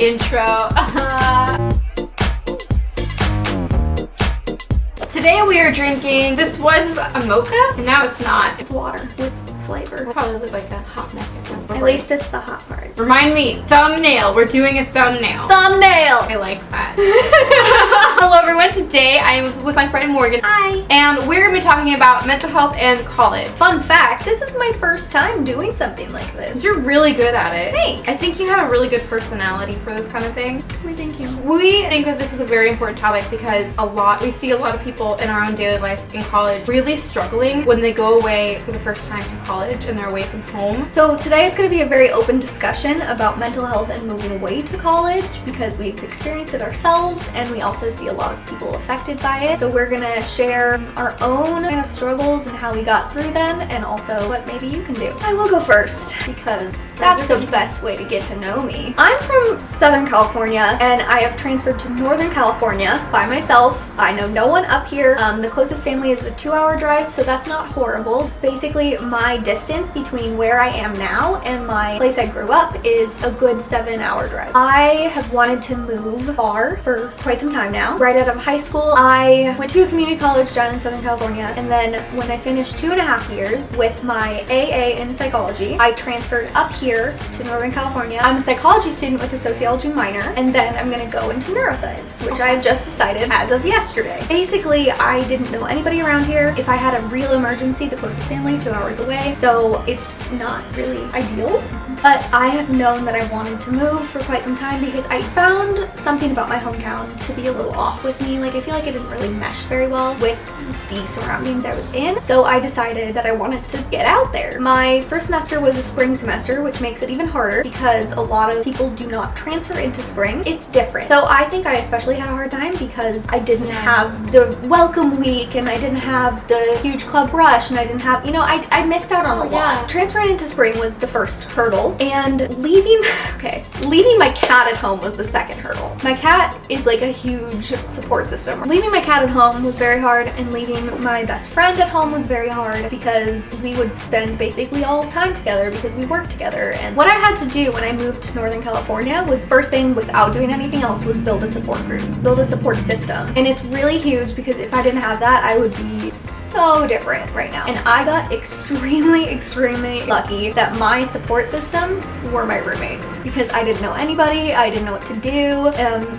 intro. Today we are drinking, this was a mocha, and now it's not. It's water with flavor. It'll probably look like a hot mess or something. At least it's the hot part. Remind me, thumbnail. We're doing a thumbnail. Thumbnail! I like that. Hello everyone, today I am with my friend Morgan. Hi. And we're going to be talking about mental health and college. Fun fact, this is my first time doing something like this. You're really good at it. Thanks. I think you have a really good personality for this kind of thing. Thank you. We think that this is a very important topic because we see a lot of people in our own daily life in college really struggling when they go away for the first time to college and they're away from home. So today it's going to be a very open discussion about mental health and moving away to college because we've experienced it ourselves and we also see a lot of people affected by it. So we're going to share our own kind of struggles and how we got through them and also what maybe you can do. I will go first because that's the best way to get to know me. I'm from Southern California and I have transferred to Northern California by myself. I know no one up here. The closest family is a 2-hour drive, so that's not horrible. Basically, my distance between where I am now and my place I grew up is a good 7-hour drive. I have wanted to move far for quite some time now. Right out of high school, I went to a community college down in Southern California, and then when I finished 2.5 years with my AA in psychology, I transferred up here to Northern California. I'm a psychology student with a sociology minor, and then I'm gonna go into neuroscience, which I have just decided as of yesterday. Basically, I didn't know anybody around here. If I had a real emergency, the closest family 2 hours away, so it's not really ideal. But I have known that I wanted to move for quite some time because I found something about my hometown to be a little off with me. Like, I feel like it didn't really mesh very well with the surroundings I was in. So I decided that I wanted to get out there. My first semester was a spring semester, which makes it even harder because a lot of people do not transfer into spring. It's different. So I think I especially had a hard time because I didn't have the welcome week and I didn't have the huge club rush and I didn't have, I missed out on a lot. Yeah. Transferring into spring was the first hurdle. And leaving my cat at home was the second hurdle. My cat is like a huge support system. Leaving my cat at home was very hard, and leaving my best friend at home was very hard because we would spend basically all time together because we worked together. And what I had to do when I moved to Northern California was, first thing without doing anything else, was build a support group, build a support system. And it's really huge because if I didn't have that, I would be so different right now. And I got extremely lucky that my support system were my roommates because I didn't know anybody, I didn't know what to do.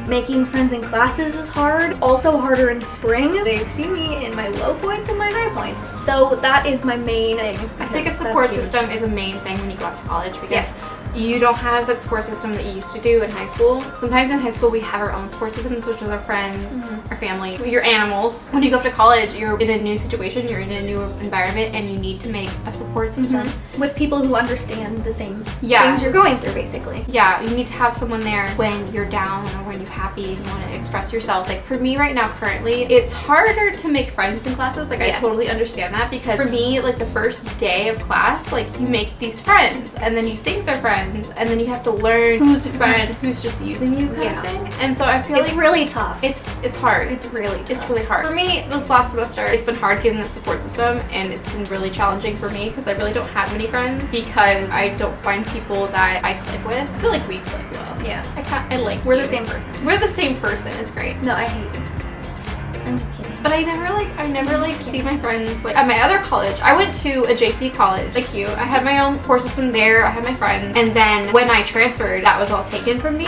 Making friends in classes is hard. It's also harder in spring. They see me in my low points and my high points. So that is my main thing. I think a support system is a main thing when you go out to college because you don't have that support system that you used to do in high school. Sometimes in high school we have our own support systems, which is our friends, our family, your animals. When you go to college, you're in a new situation, you're in a new environment, and you need to make a support system. With people who understand the same things you're going through, basically. Yeah, you need to have someone there when you're down or when you're happy and you want to express yourself. Like for me right now, currently, it's harder to make friends in classes. Like I totally understand that because for me, like the first day of class, like you make these friends and then you think they're friends and then you have to learn who's a friend, who's just using you kind of thing. And so I feel it's really tough. It's hard. It's really tough. It's really hard. For me, this last semester, it's been hard getting the support system and it's been really challenging for me because I really don't have many friends because I don't find people that I click with. I feel like we click well. Yeah. I like We're you. the same person. We're the same person. It's great. No, I hate you. I'm just kidding. But I never see my friends like at my other college. I went to a JC college like you. I had my own support system there. I had my friends. And then when I transferred, that was all taken from me.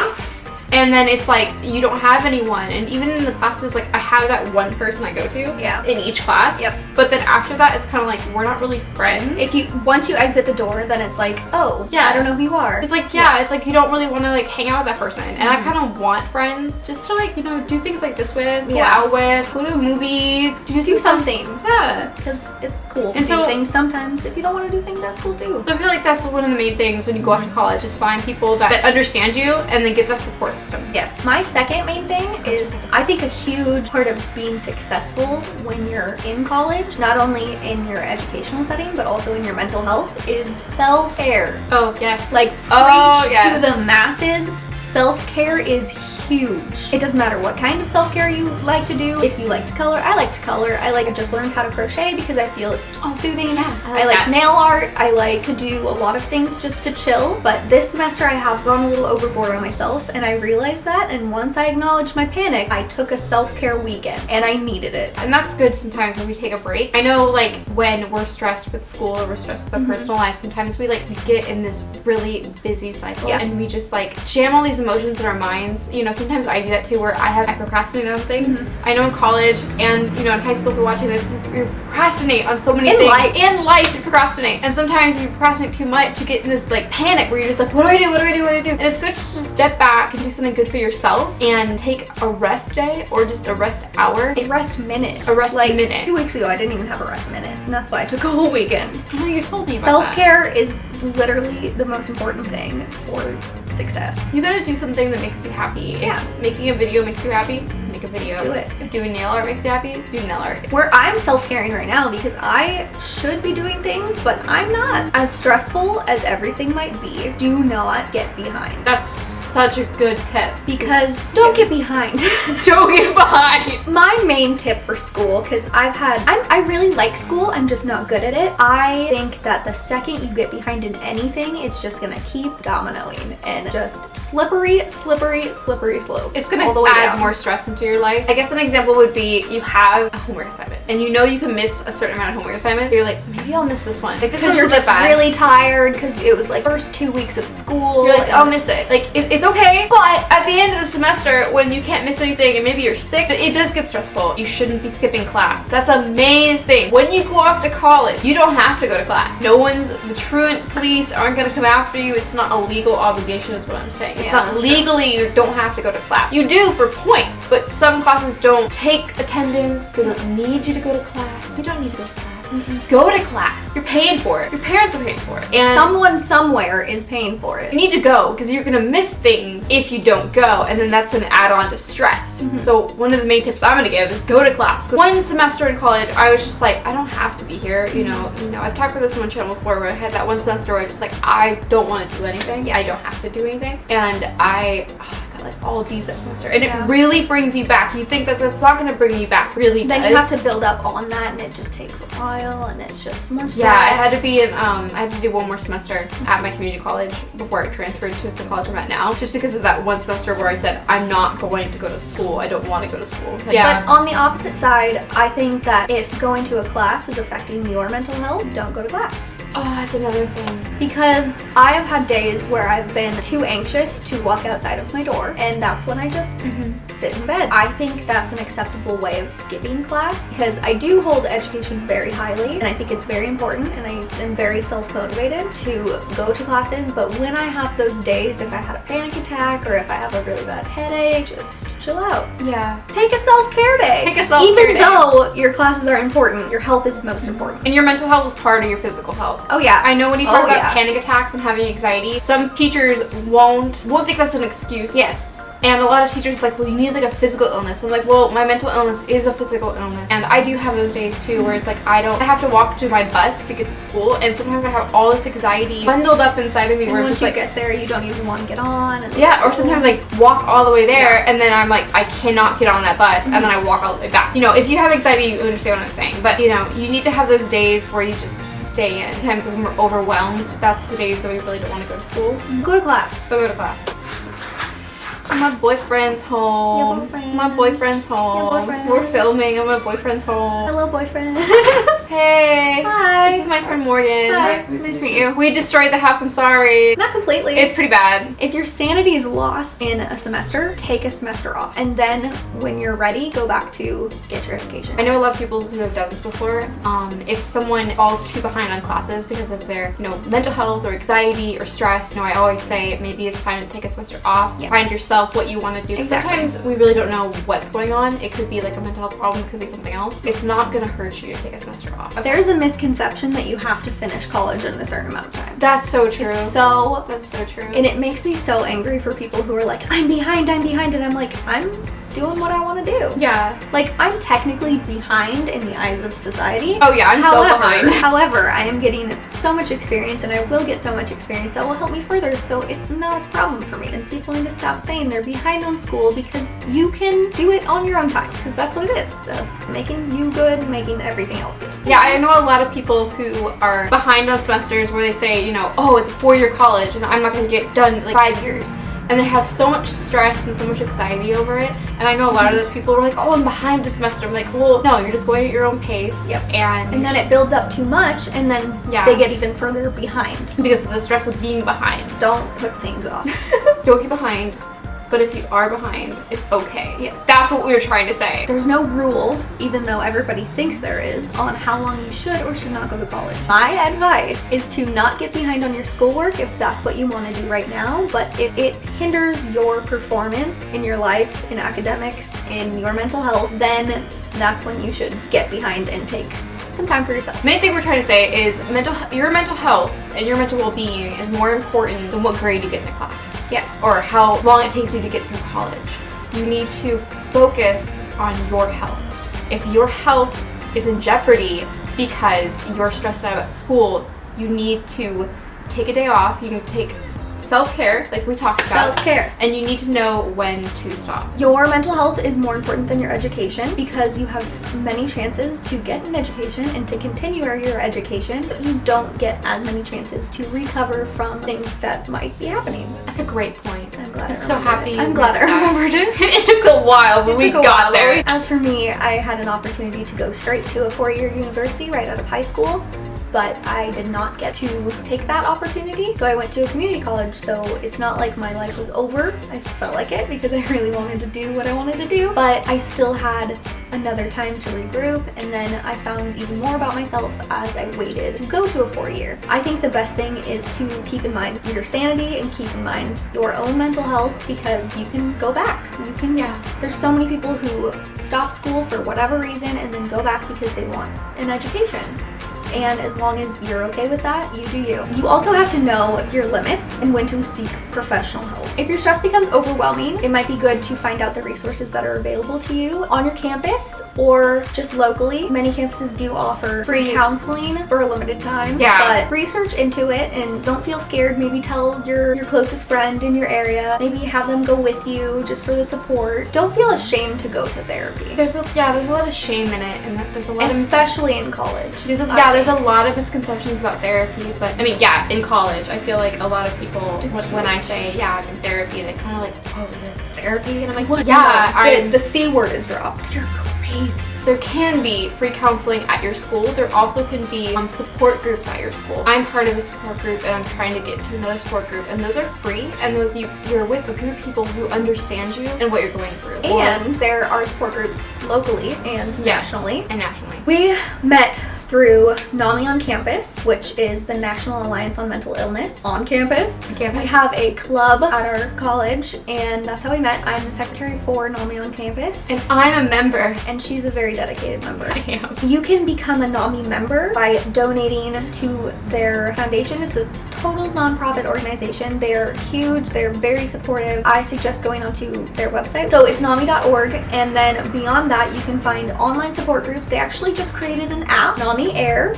And then it's like you don't have anyone, and even in the classes, like I have that one person I go to in each class. But then after that, it's kind of like we're not really friends. Once you exit the door, then it's like, oh yeah, I don't know who you are. It's like it's like you don't really want to like hang out with that person, and I kind of want friends just to like do things like this with, go out with, go to a movie, do something. Yeah, because it's cool. And do things sometimes. If you don't want to do things, that's cool too. So I feel like that's one of the main things when you go off to college is find people that understand you and then get that support system. Yes, my second main thing is I think a huge part of being successful when you're in college, not only in your educational setting but also in your mental health, is self-care. Oh yes. Like preach to the masses. Self-care is huge. It doesn't matter what kind of self-care you like to do. If you like to color, I like to color. I just learned how to crochet because I feel it's soothing. Yeah, I like nail art. I like to do a lot of things just to chill. But this semester I have gone a little overboard on myself, and I realized that, and once I acknowledged my panic, I took a self-care weekend, and I needed it. And that's good sometimes when we take a break. I know, like, when we're stressed with school or we're stressed with our personal life, sometimes we get in this really busy cycle, and we just like jam all these emotions in our minds. You know, sometimes I do that too, where I procrastinate on things. I know in college and, you know, in high school, if you're watching this, you procrastinate on so many things. In life, you procrastinate. And sometimes if you procrastinate too much, you get in this like panic where you're just like, what do I do? What do I do? What do I do? And it's good to just step back and do something good for yourself and take a rest day or just a rest hour. A rest minute. A rest minute. 2 weeks ago, I didn't even have a rest minute, and that's why I took a whole weekend. Oh, you told me about that. Self-care is literally the most important thing for success. You gotta do something that makes you happy. Yeah. If making a video makes you happy, make a video. Do it. If doing nail art makes you happy, do nail art. Where I'm self-caring right now because I should be doing things, but I'm not. As stressful as everything might be, do not get behind. That's such a good tip. Because don't get behind. Don't get behind. My main tip for school, because I really like school, I'm just not good at it. I think that the second you get behind in anything, it's just gonna keep dominoing and just slippery slope. It's gonna all the way add down. more stress into your life. I guess an example would be you have a homework assignment and you know you can miss a certain amount of homework assignment. You're like, maybe I'll miss this one. Like this Because you're just really tired because it was like first 2 weeks of school. You're like, I'll miss it. Like it's okay, but at the end of the semester when you can't miss anything and maybe you're sick, it does get stressful. You shouldn't be skipping class. That's a main thing. When you go off to college, you don't have to go to class. The truant police aren't gonna come after you. It's not a legal obligation is what I'm saying. It's not legally, you don't have to go to class. You do for points, but some classes don't take attendance. They don't need you to go to class. You don't need to go to class. Go to class. You're paying for it. Your parents are paying for it. And someone somewhere is paying for it. you need to go because you're gonna miss things if you don't go, and then that's gonna add on to stress. So one of the main tips I'm gonna give is go to class. One semester in college, I was just like, I don't have to be here. You know, I've talked about this on my channel before where I had that one semester where I just like, I don't want to do anything. I don't have to do anything, and I got like all D's that semester, and it really brings you back. You think that that's not gonna bring you back, really? Then you have to build up on that, and it just takes a while, and it's just more stress. Yeah, I had to be in, I had to do one more semester at my community college before I transferred to the college I'm at now, just because of that one semester where I said, I'm not going to go to school. I don't want to go to school. Like, But on the opposite side, I think that if going to a class is affecting your mental health, don't go to class. Oh, that's another thing. Because I have had days where I've been too anxious to walk outside of my door, and that's when I just sit in bed. I think that's an acceptable way of skipping class because I do hold education very highly, and I think it's very important, and I am very self-motivated to go to classes. But when I have those days, if I had a panic attack or if I have a really bad headache, just chill out. Yeah. Take a self-care day. Take a self-care day. Even though your classes are important, your health is most important. And your mental health is part of your physical health. Oh yeah. I know when you talk about panic attacks and having anxiety, some teachers won't think that's an excuse. Yes. And a lot of teachers are like, well, you need like a physical illness. I'm like, well, my mental illness is a physical illness. And I do have those days too where it's like I have to walk to my bus to get to school, and sometimes I have all this anxiety bundled up inside of me where once just you get there, you don't even want to get on. And or sometimes I walk all the way there and then I'm like, I cannot get on that bus, and then I walk all the way back. You know, if you have anxiety, you understand what I'm saying. But you know, you need to have those days where you just stay in. Sometimes when we're overwhelmed, that's the days that we really don't want to go to school. Go to class. So go to class. My boyfriend's home. My boyfriend's home. boyfriend. We're filming and my boyfriend's home. Hello, boyfriend. Hey. Hi. This is my friend Morgan. Hi. Nice to meet you. We destroyed the house. I'm sorry. Not completely. It's pretty bad. If your sanity is lost in a semester, take a semester off. And then when you're ready, go back to get your education. I know a lot of people who have done this before. If someone falls too behind on classes because of their, mental health or anxiety or stress, I always say maybe it's time to take a semester off. Yeah. Find yourself what you want to do. Exactly. Sometimes we really don't know what's going on. It could be like a mental health problem. It could be something else. It's not going to hurt you to take a semester off. Okay. There's a misconception that you have to finish college in a certain amount of time. That's so true. That's so true. And it makes me so angry for people who are like, I'm behind, and I'm like, I'm doing what I want to do. Yeah. Like, I'm technically behind in the eyes of society. Oh yeah, I'm so behind. However, I am getting so much experience, and I will get so much experience that will help me further, so it's not a problem for me. And people need to stop saying they're behind on school, because you can do it on your own time, because that's what it is. It's making you good, making everything else good. Yeah, I know a lot of people who are behind on semesters where they say, you know, oh, it's a 4-year college and I'm not going to get done in like 5 years. And they have so much stress and so much anxiety over it. And I know a lot of those people are like, oh, I'm behind this semester. I'm like, well, no, you're just going at your own pace. Yep. And then it builds up too much, and then they get even further behind. Because of the stress of being behind. Don't put things off. Don't get behind. But if you are behind, it's okay. Yes. That's what we were trying to say. There's no rule, even though everybody thinks there is, on how long you should or should not go to college. My advice is to not get behind on your schoolwork if that's what you want to do right now, but if it hinders your performance in your life, in academics, in your mental health, then that's when you should get behind and take some time for yourself. The main thing we're trying to say is your mental health and your mental well-being is more important than what grade you get in the class. Yes. Or how long it takes you to get through college. You need to focus on your health. If your health is in jeopardy because you're stressed out at school, you need to take a day off. You need to take self-care, like we talked about. Self-care. And you need to know when to stop. Your mental health is more important than your education, because you have many chances to get an education and to continue your education, but you don't get as many chances to recover from things that might be happening. That's a great point. I'm glad I'm so happy. I'm glad I remembered it. It took a while, but we got there. As for me, I had an opportunity to go straight to a 4-year university right out of high school, but I did not get to take that opportunity. So I went to a community college, so it's not like my life was over. I felt like it because I really wanted to do what I wanted to do, but I still had another time to regroup, and then I found even more about myself as I waited to go to a 4-year. I think the best thing is to keep in mind your sanity and keep in mind your own mental health, because you can go back. You can, there's so many people who stop school for whatever reason and then go back because they want an education. And as long as you're okay with that, you do you. You also have to know your limits and when to seek professional help. If your stress becomes overwhelming, it might be good to find out the resources that are available to you on your campus or just locally. Many campuses do offer free counseling for a limited time. Yeah. But research into it and don't feel scared. Maybe tell your closest friend in your area. Maybe have them go with you just for the support. Don't feel ashamed to go to therapy. There's a lot of shame in it, and there's a lot especially in college. There's a lot of misconceptions about therapy, but I mean, in college, I feel like a lot of people, when I say, I'm in therapy, they kind of like, oh, you're in therapy? And I'm like, well, the C word is dropped. You're crazy. There can be free counseling at your school. There also can be support groups at your school. I'm part of a support group, and I'm trying to get to another support group, and those are free, and those you're with a group of people who understand you and what you're going through. And there are support groups locally and nationally. We met through NAMI on campus, which is the National Alliance on Mental Illness on campus. We have a club at our college, and that's how we met. I'm the secretary for NAMI on campus. And I'm a member. And she's a very dedicated member. I am. You can become a NAMI member by donating to their foundation. It's a total nonprofit organization. They're huge. They're very supportive. I suggest going onto their website. So it's NAMI.org, and then beyond that, you can find online support groups. They actually just created an app, NAMI Air,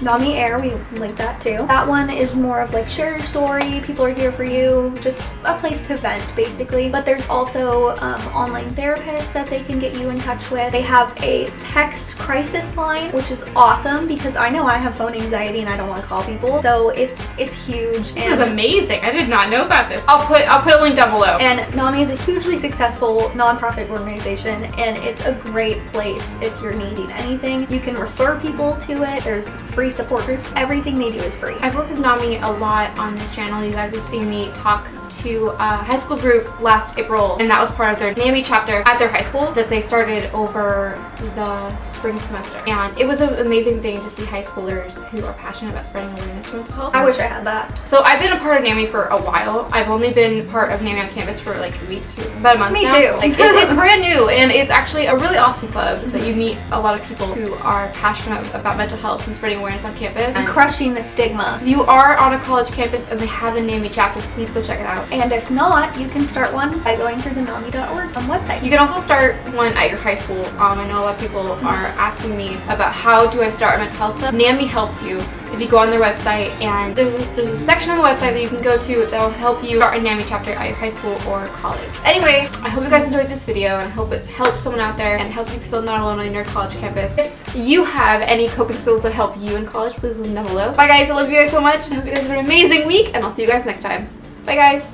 we link that too. That one is more of like share your story, people are here for you, just a place to vent basically. But there's also online therapists that they can get you in touch with. They have a text crisis line, which is awesome because I know I have phone anxiety and I don't want to call people, so it's huge. This is amazing. I did not know about this. I'll put a link down below. And NAMI is a hugely successful nonprofit organization, and it's a great place if you're needing anything. You can refer people to it. There's free support groups. Everything they do is free. I've worked with NAMI a lot on this channel. You guys have seen me talk to a high school group last April, and that was part of their NAMI chapter at their high school that they started over the spring semester. And it was an amazing thing to see high schoolers who are passionate about spreading awareness for mental health. I wish I had that. So I've been a part of NAMI for a while. I've only been part of NAMI on campus for like weeks, about a month Me now. too. Like it's brand new, and it's actually a really awesome club that you meet a lot of people who are passionate about mental health and spreading awareness on campus. And crushing the stigma. If you are on a college campus and they have a NAMI chapter, please go check it out. out. And if not, you can start one by going through the NAMI.org website. You can also start one at your high school. I know a lot of people are asking me about how do I start a mental health club. NAMI helps you. If you go on their website, and there's a section on the website that you can go to that will help you start a NAMI chapter at your high school or college. Anyway, I hope you guys enjoyed this video, and I hope it helps someone out there and helps you feel not alone on your college campus. If you have any coping skills that help you in college, please leave them down below. Bye guys, I love you guys so much, and I hope you guys have an amazing week, and I'll see you guys next time. Bye guys.